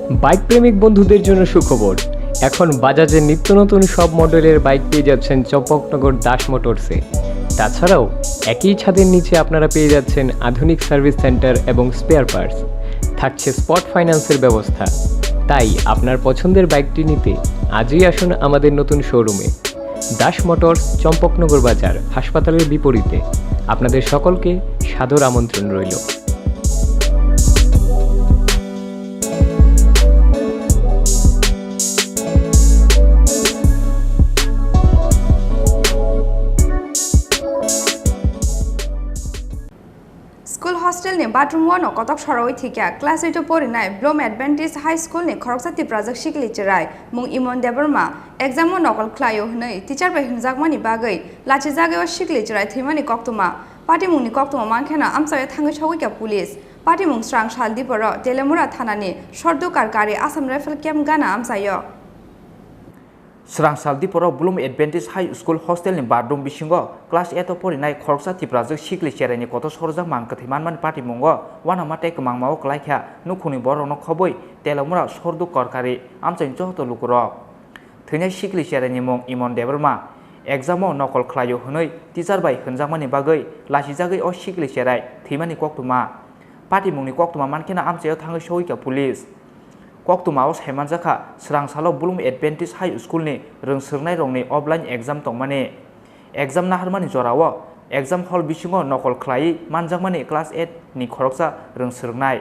Bike প্রেমিক বন্ধুদের জন্য সুখবর। এখন বাজাজের নিত্য নতুন সব মডেলের বাইক পেয়ে যাচ্ছেন চম্পকনগর দাস মোটরসে। তাছাড়াও একই ছাদের নিচে আপনারা পেয়ে যাচ্ছেন আধুনিক সার্ভিস সেন্টার এবং স্পেয়ার পার্টস। থাকছে স্পট ফাইন্যান্সের ব্যবস্থা। তাই আপনার পছন্দের বাইকটি নিতে আজই আসুন আমাদের নতুন শোরুমে। দাস মোটরস, চম্পকনগর বাজার, হাসপাতালের বিপরীতে। আপনাদের সকলকে সাদর আমন্ত্রণ রইল। स्कूल हॉस्टल ने बाथरूम वन कतक सरोवी थिका क्लास 8 पोरिनाय ब्लूम एडवेंटिज हाई स्कूल ने खरकसा तिप्राजक सिकली चराय मुंग इमन देबरमा एग्जाम नकल ख्लायो हनै टीचर बाय हिमजागमानि बागै लाचि जागायाव सिकली चराय थैमानि कक्तमा पार्टी मुंगनि कक्तमा मानखेना आमसाय थाङै सौगैका पुलिस पार्टी मुंग स्रां सालदिपर तेलेमुरा थानानि सर्दुकार गारि आसाम राइफल कैम्प गाना आमसायो स्रां सालदिपर ब्लूम एडवेंटिज हाई स्कूल हॉस्टल नि बाथरूम बिसिंगो क्लास 8 पोरिनाय खरकसा तिप्राजक सिकली चरायनि कत सरजाक मानकथै मानमानि पार्टी मुंगो वानामाटे कमांगमाव क्लाइखा नुखुनि बरनो खबै तेलेमुरा सर्दुकार गारि आमसाय जहत लुकुर थैनाय सिकली चरायनि मुंग इमन देबरमा एग्जामाव नकल ख्लायो हनै टीचार बाय होनजाकमानि बागै लासिजागै अ सिकली चराय थैमानि कक्तमा पार्टी मुंगनि कक्तमा मानखेना आमसायाव थाङै सौगैका पुलिस कक्तमाव सायमानजाखा स्रांसालो ब्लूम एडवेंटिज हाई स्कूल नि रोंसोरनाय रंनि अफलाइन एग्जाम तंमानि एग्जाम नाहारमानि जराव एग्जाम हल बिसिङाव नकल ख्लायै मानजाकमानि क्लास 8 नि खरकसा रोंसोरनाय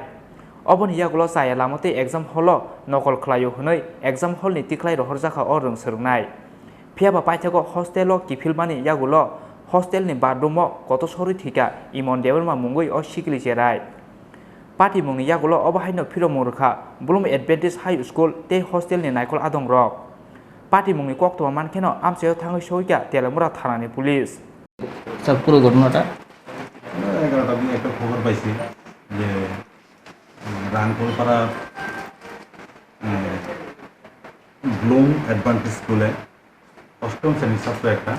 अबनि यागुलो जाया लामते एग्जाम हलो नकल ख्लायो हनै एग्जाम हल नि तिख्लाय रहरजाखा अ रोंसोरनाय फियाबा पाइथागो हस्टेलो किफिलमानि यागुलो हस्टेल नि बाथरूमो कत सरि थिका इमन देबरमा मुंगै अ सिकली चेराय पार्टी मुंगनि यागुलो अबाहायनो फिरो मुरखा ब्लूम एडवेंटिज हाई स्कूल ते हस्टेल नि नायखल आदं रक पार्टी मुंगनि कक्तमा मानखेनो आमसायाव थाङै सौगैका तेलेमुरा थानानि पुलिस सब পুরো ঘটনাটা 11টা দিন একটা খবর পাইছি যে রাংপুরপাড়া ব্লুম অ্যাডভান্টেজ স্কুলে অষ্টম শ্রেণীর ছাত্র একটা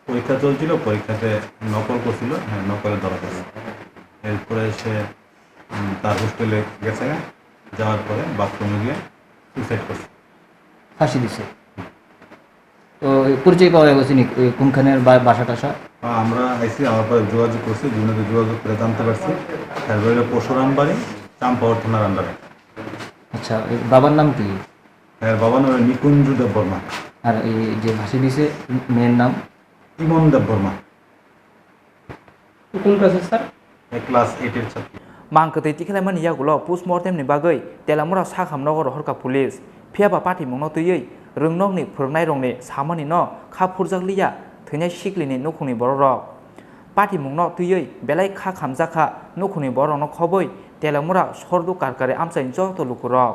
পরীক্ষা চলছিল পরীক্ষাতে নকল করছিল নকলে ধরা পড়ে এরপরে সে তার হোস্টেলে গেছে যাওয়ার পরে বাথরুমে গিয়ে সুইসাইড করছে ফাঁসি দিছে তো পরিচয় পাওয়া গেছে নি কোনখানের বাসা টাসা আমরা আইসি আমার পরে যোগাযোগ করছি দুজনে যোগাযোগ করে জানতে পারছি তারপরে পরশুরাম বাড়ি চাম্পাওয়ার থানার আন্ডারে আচ্ছা বাবার নাম কি বাবার নাম নিকুঞ্জ দেব বর্মা আর এই যে ফাঁসি দিছে মেয়ের নাম ইমন দেব বর্মা কোন ক্লাসে স্যার ক্লাস 8 এর ছাত্র मांकथै तिख्लायमानि यागुलो पोस्टमर्टेम नि बागै तेलामुरा साखामनगर हरका पुलिस फियाबा पार्टी मुंगनो तैयै रोंनगनि फोरोंनाय रंनि सामानि न खाफुरजागलिया थैनाय सिकलिनि नुखुनि बररक पार्टी मुंगनो तैयै बेलाय खा खामजाखा नुखुनि बरनो खबै तेलामुरा सर्दु कारकारे आमसाय जहत लुकुरक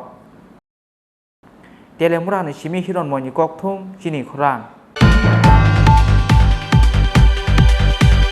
तेलेमुरानि सिमि हिरन मयनि कक्थुम चिनि खरां।